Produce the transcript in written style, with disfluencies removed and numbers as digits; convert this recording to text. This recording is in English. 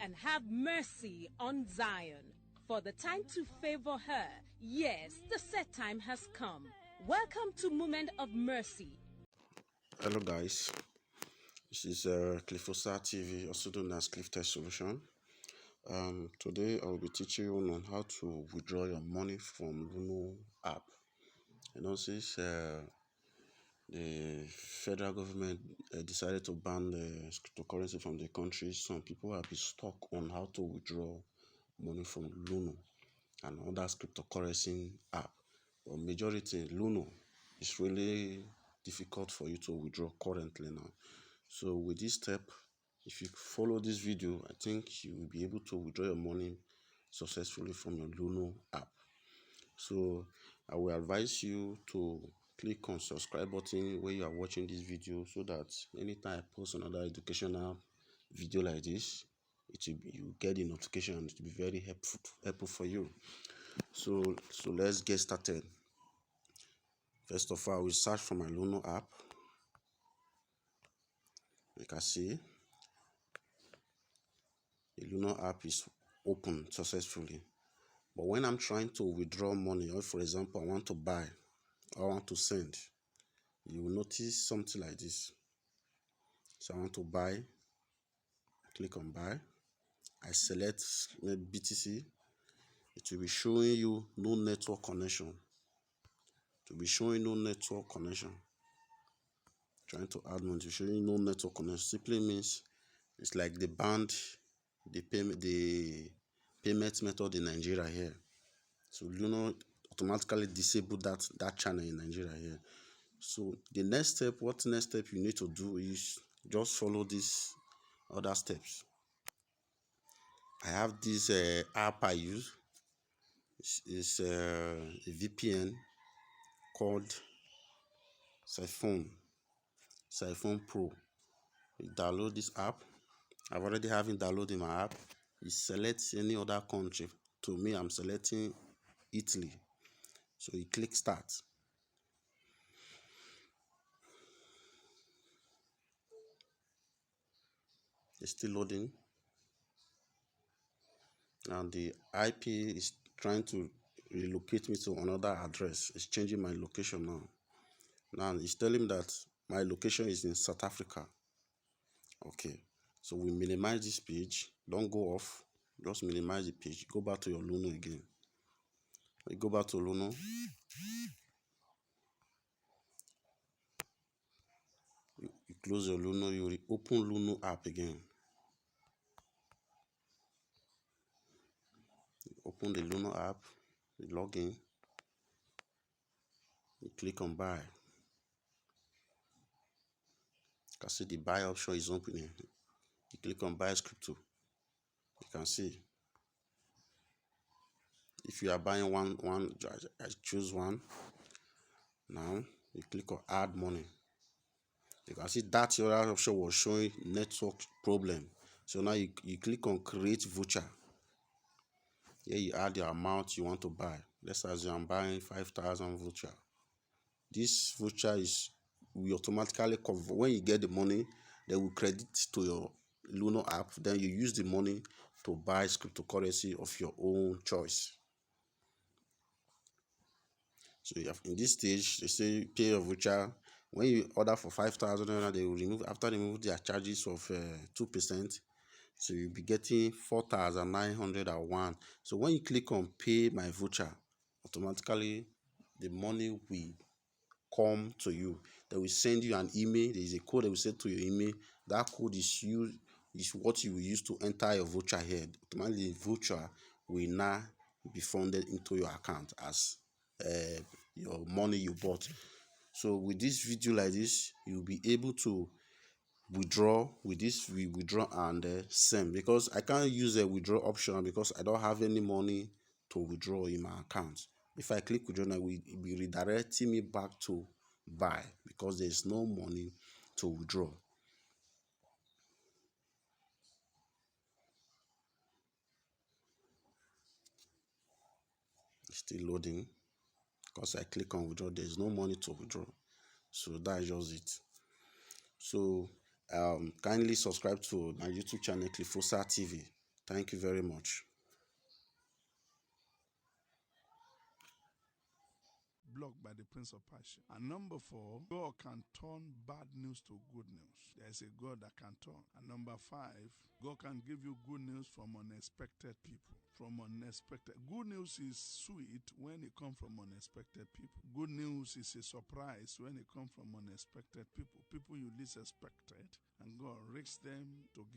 and have mercy on Zion. For the time to favor her, yes, the set time has come. Welcome to Moment of Mercy. Hello guys, this is Cliffosa TV, also known as Cliff Test Solution. Today I will be teaching you on how to withdraw your money from Luno app. Since the federal government decided to ban the cryptocurrency from the country, some people have been stuck on how to withdraw money from Luno and other cryptocurrency app. But majority Luno is really difficult for you to withdraw currently now. So with this step, if you follow this video, I think you will be able to withdraw your money successfully from your Luno app. So I will advise you to click on subscribe button where you are watching this video, so that anytime I post another educational video like this, you get the notification and it will be very helpful for you. So let's get started. First of all, I will search for my Luno app. You can see the Luno app is open successfully. But when I'm trying to withdraw money, or for example, I want to buy, I want to send, you will notice something like this. So I want to buy, click on buy. I select BTC. It will be showing you no network connection. It will be showing no network connection. Trying to add money, showing no network connection simply means it's like they banned the payment method in Nigeria here. So Luno automatically disabled that channel in Nigeria here. So the next step, what next step you need to do is just follow these other steps. I have this app I use. It's a VPN called Siphon Pro. You download this app. I've already downloaded my app. You select any other country. To me, I'm selecting Italy. So you click start. It's still loading. And the IP is trying to relocate me to another address. It's changing my location now. Now it's telling me that my location is in South Africa. Okay, so we minimize this page. Don't go off. Just minimize the page. Go back to your Luno again. We go back to Luno. You close your Luno. You open Luno app again. You open the Luno app. You log in. You click on buy. You can see the buy option is opening. You click on buy crypto. You can see if you are buying one, I choose one. Now you click on add money. You can see that your other option was showing network problem. So now you click on create voucher. Here you add the amount you want to buy. Let's assume I'm buying 5,000 voucher. This voucher will automatically cover. When you get the money, they will credit to your Luno app. Then you use the money to buy cryptocurrency of your own choice. So in this stage, they say pay your voucher. When you order for 5,000 naira, they will remove, after they remove their charges of 2%. So you'll be getting 4,901. So when you click on pay my voucher, automatically the money will come to you. They will send you an email. There is a code they will send to your email. That code is what you will use to enter your voucher here. Automatically the voucher will now be funded into your account as your money you bought. So with this video like this, you'll be able to withdraw. With this, we withdraw and send, because I can't use a withdraw option because I don't have any money to withdraw in my account. If I click withdraw now, it will be redirecting me back to buy because there's no money to withdraw. It's still loading. Because I click on withdraw, there's no money to withdraw. So that's just it. So kindly subscribe to my YouTube channel, Cliffosa TV. Thank you very much. Blocked by the prince of passion. And number 4, God can turn bad news to good news. There's a God that can turn. And number 5, God can give you good news from unexpected people. From unexpected. Good news is sweet when it comes from unexpected people. Good news is a surprise when it comes from unexpected people. People you least expected. And God risks them to give